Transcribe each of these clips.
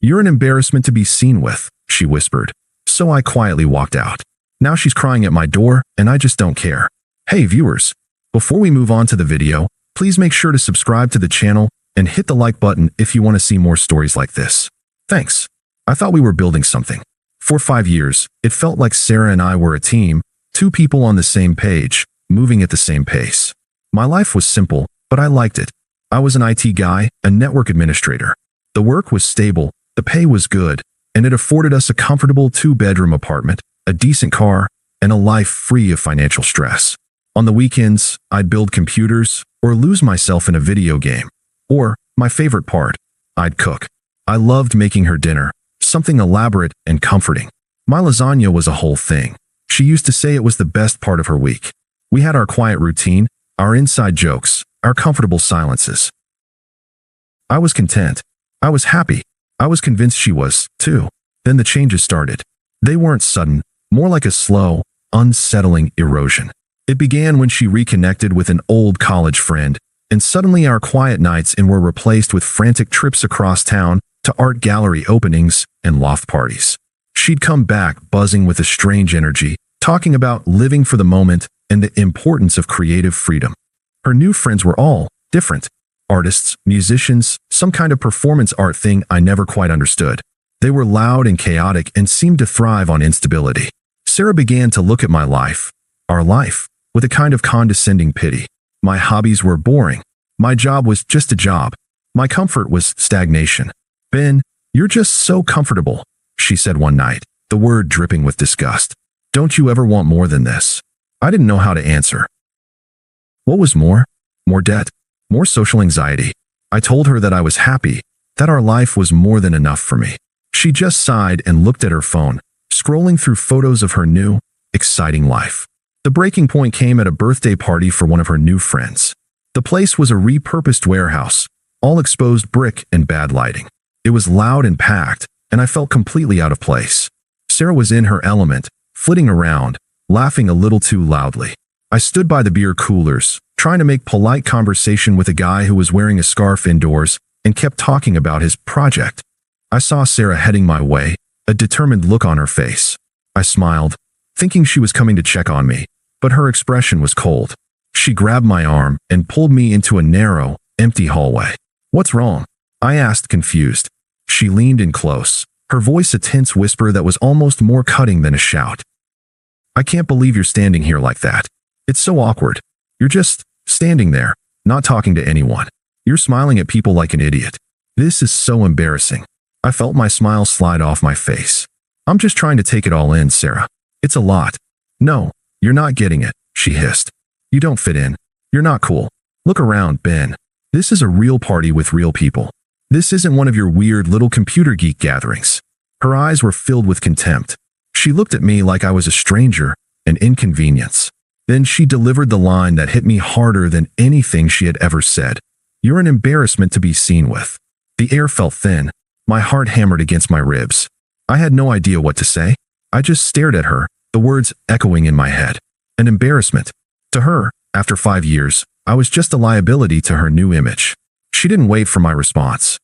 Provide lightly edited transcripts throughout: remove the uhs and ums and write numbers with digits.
"You're an embarrassment to be seen with," she whispered. So I quietly walked out. Now she's crying at my door, and I just don't care. Hey viewers, before we move on to the video, please make sure to subscribe to the channel and hit the like button if you want to see more stories like this. Thanks. I thought we were building something. For 5 years, it felt like Sarah and I were a team, two people on the same page, moving at the same pace. My life was simple, but I liked it. I was an IT guy, a network administrator. The work was stable, the pay was good, and it afforded us a comfortable 2-bedroom apartment, a decent car, and a life free of financial stress. On the weekends, I'd build computers or lose myself in a video game. Or, my favorite part, I'd cook. I loved making her dinner, something elaborate and comforting. My lasagna was a whole thing. She used to say it was the best part of her week. We had our quiet routine, our inside jokes, our comfortable silences. I was content. I was happy. I was convinced she was, too. Then the changes started. They weren't sudden, more like a slow, unsettling erosion. It began when she reconnected with an old college friend, and suddenly our quiet nights in were replaced with frantic trips across town to art gallery openings and loft parties. She'd come back buzzing with a strange energy, talking about living for the moment and the importance of creative freedom. Her new friends were all different. Artists, musicians, some kind of performance art thing I never quite understood. They were loud and chaotic and seemed to thrive on instability. Sarah began to look at my life, our life, with a kind of condescending pity. My hobbies were boring. My job was just a job. My comfort was stagnation. "Ben, you're just so comfortable," she said one night, the word dripping with disgust. "Don't you ever want more than this?" I didn't know how to answer. What was more? More debt? More social anxiety? I told her that I was happy, that our life was more than enough for me. She just sighed and looked at her phone, scrolling through photos of her new, exciting life. The breaking point came at a birthday party for one of her new friends. The place was a repurposed warehouse, all exposed brick and bad lighting. It was loud and packed, and I felt completely out of place. Sarah was in her element, flitting around, laughing a little too loudly. I stood by the beer coolers, trying to make polite conversation with a guy who was wearing a scarf indoors and kept talking about his project. I saw Sarah heading my way, a determined look on her face. I smiled, thinking she was coming to check on me, but her expression was cold. She grabbed my arm and pulled me into a narrow, empty hallway. "What's wrong?" I asked, confused. She leaned in close, her voice a tense whisper that was almost more cutting than a shout. "I can't believe you're standing here like that. It's so awkward. You're just standing there, not talking to anyone. You're smiling at people like an idiot. This is so embarrassing." I felt my smile slide off my face. "I'm just trying to take it all in, Sarah. It's a lot." "No, you're not getting it," she hissed. "You don't fit in. You're not cool. Look around, Ben. This is a real party with real people. This isn't one of your weird little computer geek gatherings." Her eyes were filled with contempt. She looked at me like I was a stranger, an inconvenience. Then she delivered the line that hit me harder than anything she had ever said. "You're an embarrassment to be seen with." The air felt thin. My heart hammered against my ribs. I had no idea what to say. I just stared at her, the words echoing in my head. An embarrassment. To her, after 5 years, I was just a liability to her new image. She didn't wait for my response.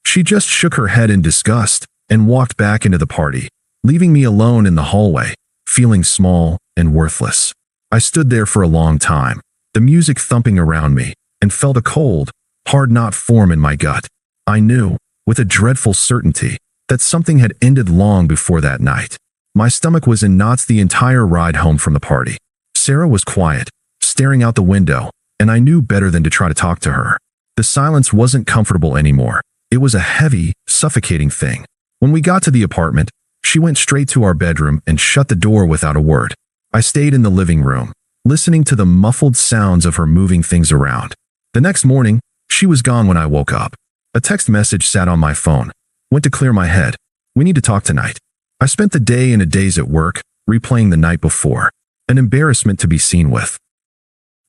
She just shook her head in disgust and walked back into the party, leaving me alone in the hallway, feeling small and worthless. I stood there for a long time, the music thumping around me, and felt a cold, hard knot form in my gut. I knew, with a dreadful certainty, that something had ended long before that night. My stomach was in knots the entire ride home from the party. Sarah was quiet, staring out the window, and I knew better than to try to talk to her. The silence wasn't comfortable anymore. It was a heavy, suffocating thing. When we got to the apartment, she went straight to our bedroom and shut the door without a word. I stayed in the living room, listening to the muffled sounds of her moving things around. The next morning, she was gone when I woke up. A text message sat on my phone. Went to clear my head. "We need to talk tonight." I spent the day and a days at work, replaying the night before. An embarrassment to be seen with.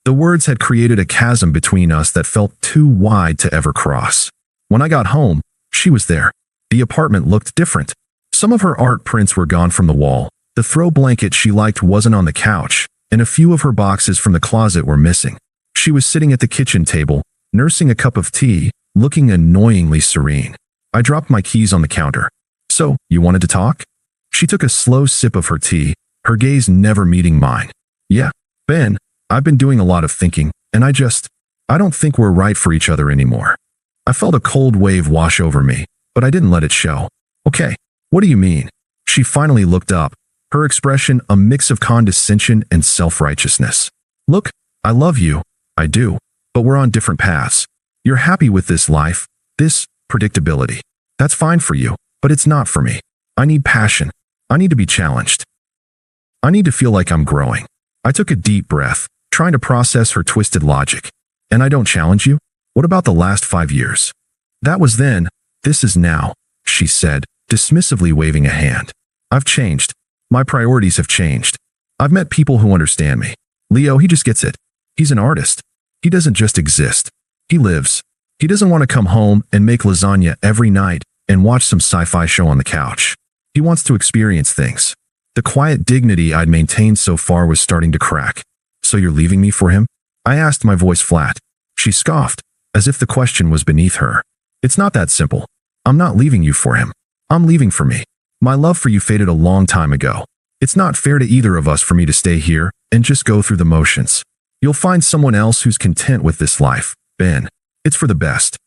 The words had created a chasm between us that felt too wide to ever cross. When I got home, she was there. The apartment looked different. Some of her art prints were gone from the wall. The throw blanket she liked wasn't on the couch, and a few of her boxes from the closet were missing. She was sitting at the kitchen table, nursing a cup of tea, looking annoyingly serene. I dropped my keys on the counter. So, you wanted to talk? She took a slow sip of her tea, her gaze never meeting mine. Yeah, Ben, I've been doing a lot of thinking, and I don't think we're right for each other anymore. I felt a cold wave wash over me, but I didn't let it show. Okay, what do you mean? She finally looked up, her expression a mix of condescension and self-righteousness. Look, I love you, I do, but we're on different paths. You're happy with this life, this predictability. That's fine for you, but it's not for me. I need passion. I need to be challenged. I need to feel like I'm growing. I took a deep breath, trying to process her twisted logic. And I don't challenge you? What about the last 5 years? That was then, this is now, she said, dismissively waving a hand. I've changed. My priorities have changed. I've met people who understand me. Leo, he just gets it. He's an artist. He doesn't just exist. He lives. He doesn't want to come home and make lasagna every night and watch some sci-fi show on the couch. He wants to experience things. The quiet dignity I'd maintained so far was starting to crack. So you're leaving me for him? I asked, my voice flat. She scoffed, as if the question was beneath her. It's not that simple. I'm not leaving you for him. I'm leaving for me. My love for you faded a long time ago. It's not fair to either of us for me to stay here and just go through the motions. You'll find someone else who's content with this life, Ben. It's for the best.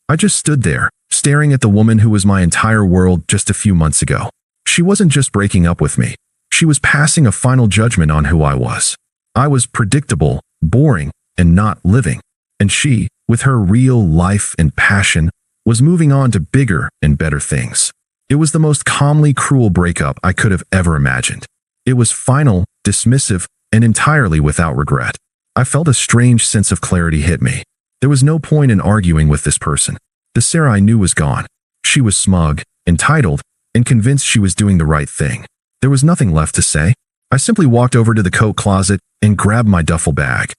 I just stood there, staring at the woman who was my entire world just a few months ago. She wasn't just breaking up with me. She was passing a final judgment on who I was. I was predictable, boring, and not living. And she, with her real life and passion, was moving on to bigger and better things. It was the most calmly cruel breakup I could have ever imagined. It was final, dismissive, and entirely without regret. I felt a strange sense of clarity hit me. There was no point in arguing with this person. The Sarah I knew was gone. She was smug, entitled, and convinced she was doing the right thing. There was nothing left to say. I simply walked over to the coat closet and grabbed my duffel bag.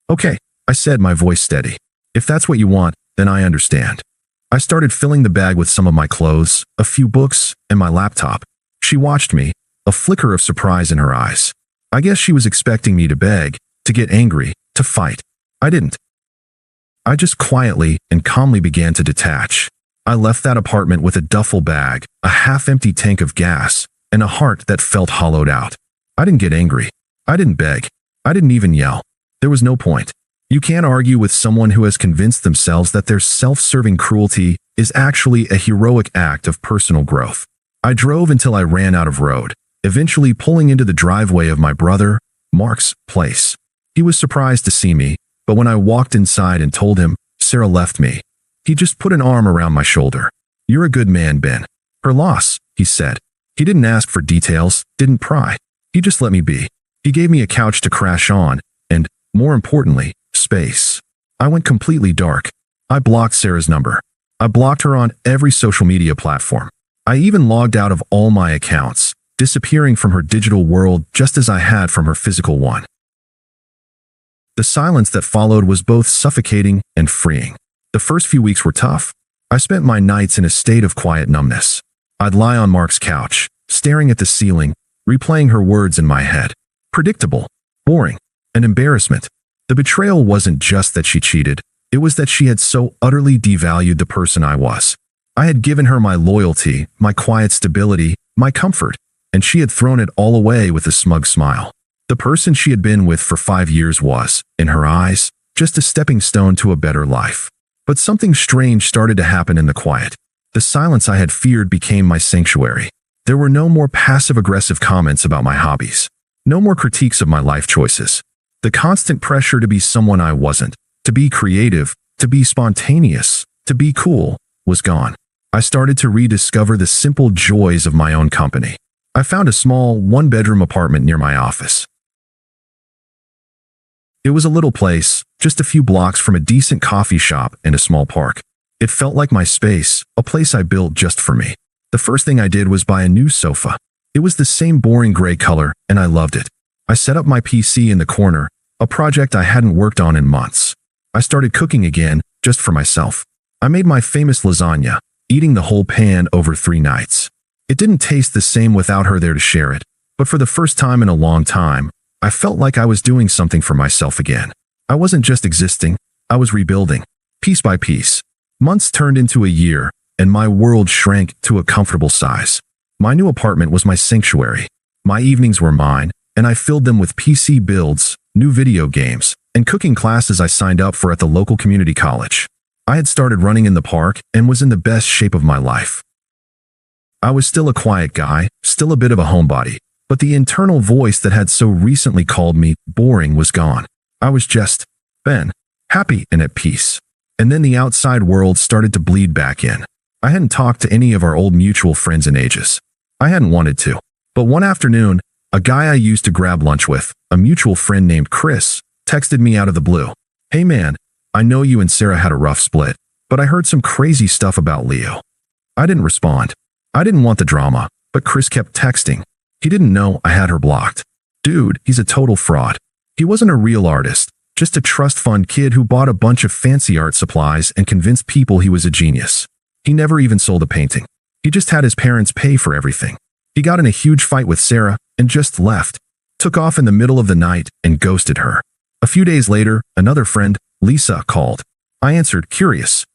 Okay, I said, my voice steady. If that's what you want, then I understand. I started filling the bag with some of my clothes, a few books, and my laptop. She watched me, a flicker of surprise in her eyes. I guess she was expecting me to beg, to get angry, to fight. I didn't. I just quietly and calmly began to detach. I left that apartment with a duffel bag, a half-empty tank of gas, and a heart that felt hollowed out. I didn't get angry. I didn't beg. I didn't even yell. There was no point. You can't argue with someone who has convinced themselves that their self-serving cruelty is actually a heroic act of personal growth. I drove until I ran out of road, eventually pulling into the driveway of my brother, Mark's place. He was surprised to see me, but when I walked inside and told him Sarah left me, he just put an arm around my shoulder. You're a good man, Ben. Her loss, he said. He didn't ask for details, didn't pry. He just let me be. He gave me a couch to crash on, and, more importantly, space. I went completely dark. I blocked Sarah's number. I blocked her on every social media platform. I even logged out of all my accounts, disappearing from her digital world just as I had from her physical one. The silence that followed was both suffocating and freeing. The first few weeks were tough. I spent my nights in a state of quiet numbness. I'd lie on Mark's couch, staring at the ceiling, replaying her words in my head. Predictable, boring, an embarrassment. The betrayal wasn't just that she cheated, it was that she had so utterly devalued the person I was. I had given her my loyalty, my quiet stability, my comfort, and she had thrown it all away with a smug smile. The person she had been with for 5 years was, in her eyes, just a stepping stone to a better life. But something strange started to happen in the quiet. The silence I had feared became my sanctuary. There were no more passive-aggressive comments about my hobbies. No more critiques of my life choices. The constant pressure to be someone I wasn't, to be creative, to be spontaneous, to be cool, was gone. I started to rediscover the simple joys of my own company. I found a small, one-bedroom apartment near my office. It was a little place, just a few blocks from a decent coffee shop and a small park. It felt like my space, a place I built just for me. The first thing I did was buy a new sofa. It was the same boring gray color, and I loved it. I set up my PC in the corner, a project I hadn't worked on in months. I started cooking again, just for myself. I made my famous lasagna, eating the whole pan over 3 nights. It didn't taste the same without her there to share it, but for the first time in a long time, I felt like I was doing something for myself again. I wasn't just existing, I was rebuilding. Piece by piece. Months turned into a year, and my world shrank to a comfortable size. My new apartment was my sanctuary. My evenings were mine, and I filled them with PC builds, new video games, and cooking classes I signed up for at the local community college. I had started running in the park and was in the best shape of my life. I was still a quiet guy, still a bit of a homebody, but the internal voice that had so recently called me boring was gone. I was just Ben, happy and at peace. And then the outside world started to bleed back in. I hadn't talked to any of our old mutual friends in ages. I hadn't wanted to. But one afternoon, a guy I used to grab lunch with, a mutual friend named Chris, texted me out of the blue. "Hey man, I know you and Sarah had a rough split, but I heard some crazy stuff about Leo." I didn't respond. I didn't want the drama, but Chris kept texting. He didn't know I had her blocked. Dude, he's a total fraud. He wasn't a real artist, just a trust fund kid who bought a bunch of fancy art supplies and convinced people he was a genius. He never even sold a painting. He just had his parents pay for everything. He got in a huge fight with Sarah and just left, took off in the middle of the night and ghosted her. A few days later, another friend, Lisa, called. I answered, curious.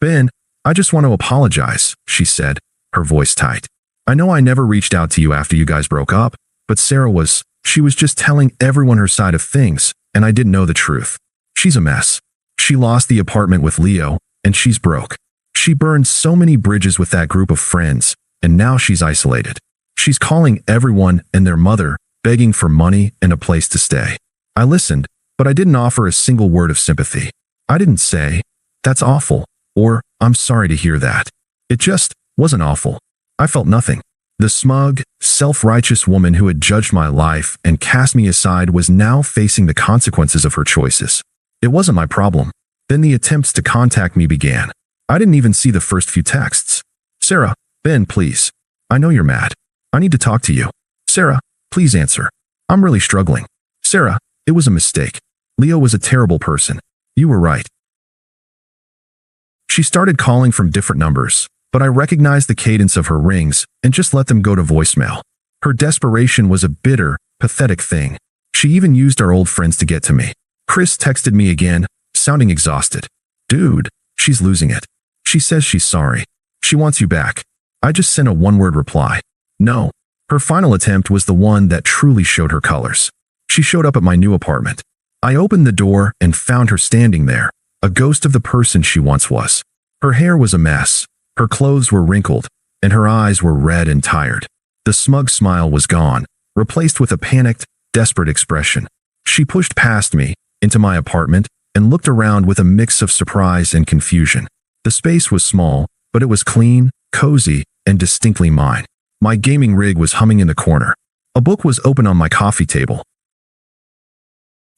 "Ben, I just want to apologize," she said, her voice tight. "I know I never reached out to you after you guys broke up, but she was just telling everyone her side of things, and I didn't know the truth. She's a mess. She lost the apartment with Leo, and she's broke. She burned so many bridges with that group of friends, and now she's isolated. She's calling everyone and their mother, begging for money and a place to stay." I listened, but I didn't offer a single word of sympathy. I didn't say, "That's awful," or "I'm sorry to hear that." It just wasn't awful. I felt nothing. The smug, self-righteous woman who had judged my life and cast me aside was now facing the consequences of her choices. It wasn't my problem. Then the attempts to contact me began. I didn't even see the first few texts. "Sarah, Ben, please. I know you're mad. I need to talk to you. Sarah, please answer. I'm really struggling. Sarah, it was a mistake. Leo was a terrible person. You were right." She started calling from different numbers, but I recognized the cadence of her rings and just let them go to voicemail. Her desperation was a bitter, pathetic thing. She even used our old friends to get to me. Chris texted me again, sounding exhausted. "Dude, she's losing it. She says she's sorry. She wants you back." I just sent a one-word reply. No. Her final attempt was the one that truly showed her colors. She showed up at my new apartment. I opened the door and found her standing there, a ghost of the person she once was. Her hair was a mess, her clothes were wrinkled, and her eyes were red and tired. The smug smile was gone, replaced with a panicked, desperate expression. She pushed past me, into my apartment, and looked around with a mix of surprise and confusion. The space was small, but it was clean, cozy, and distinctly mine. My gaming rig was humming in the corner. A book was open on my coffee table.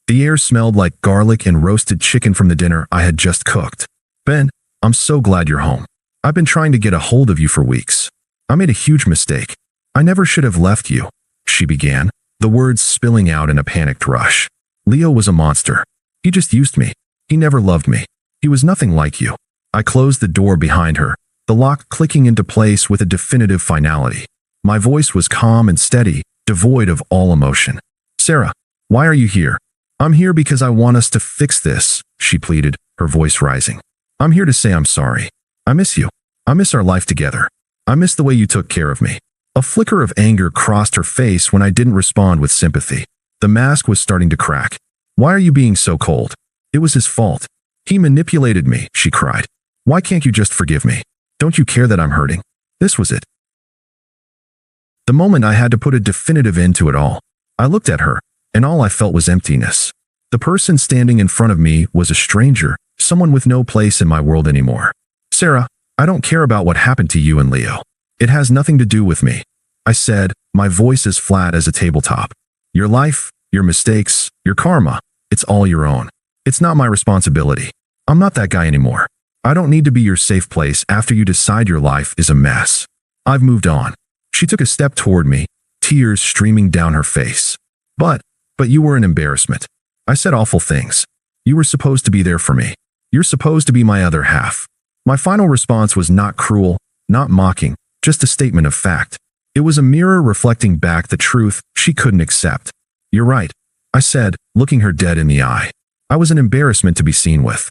The air smelled like garlic and roasted chicken from the dinner I had just cooked. "Ben, I'm so glad you're home. I've been trying to get a hold of you for weeks. I made a huge mistake. I never should have left you," she began, the words spilling out in a panicked rush. "Leo was a monster. He just used me. He never loved me. He was nothing like you." I closed the door behind her, the lock clicking into place with a definitive finality. My voice was calm and steady, devoid of all emotion. "Sarah, why are you here?" "I'm here because I want us to fix this," she pleaded, her voice rising. "I'm here to say I'm sorry. I miss you. I miss our life together. I miss the way you took care of me." A flicker of anger crossed her face when I didn't respond with sympathy. The mask was starting to crack. "Why are you being so cold? It was his fault. He manipulated me," she cried. "Why can't you just forgive me? Don't you care that I'm hurting?" This was it. The moment I had to put a definitive end to it all. I looked at her, and all I felt was emptiness. The person standing in front of me was a stranger, someone with no place in my world anymore. "Sarah, I don't care about what happened to you and Leo. It has nothing to do with me," I said, my voice as flat as a tabletop. "Your life, your mistakes, your karma, it's all your own. It's not my responsibility. I'm not that guy anymore. I don't need to be your safe place after you decide your life is a mess. I've moved on." She took a step toward me, tears streaming down her face. But you were an embarrassment. I said awful things. You were supposed to be there for me. You're supposed to be my other half." My final response was not cruel, not mocking, just a statement of fact. It was a mirror reflecting back the truth she couldn't accept. "You're right," I said, looking her dead in the eye. "I was an embarrassment to be seen with.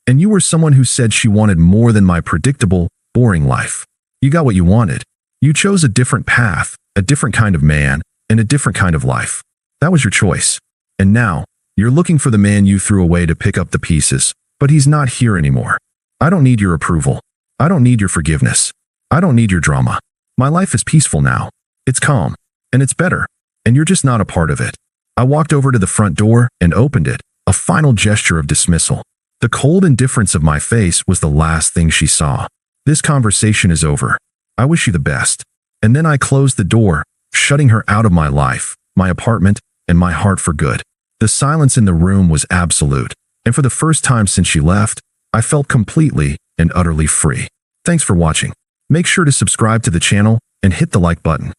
And you were someone who said she wanted more than my predictable, boring life. You got what you wanted. You chose a different path, a different kind of man, and a different kind of life. That was your choice. And now, you're looking for the man you threw away to pick up the pieces, but he's not here anymore. I don't need your approval. I don't need your forgiveness. I don't need your drama. My life is peaceful now. It's calm. And it's better. And you're just not a part of it. I walked over to the front door and opened it, a final gesture of dismissal. The cold indifference of my face was the last thing she saw. This conversation is over. I wish you the best. And then I closed the door, shutting her out of my life, my apartment, and my heart for good. The silence in the room was absolute, and for the first time since she left, I felt completely and utterly free. Thanks for watching. Make sure to subscribe to the channel and hit the like button.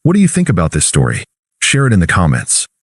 What do you think about this story? Share it in the comments.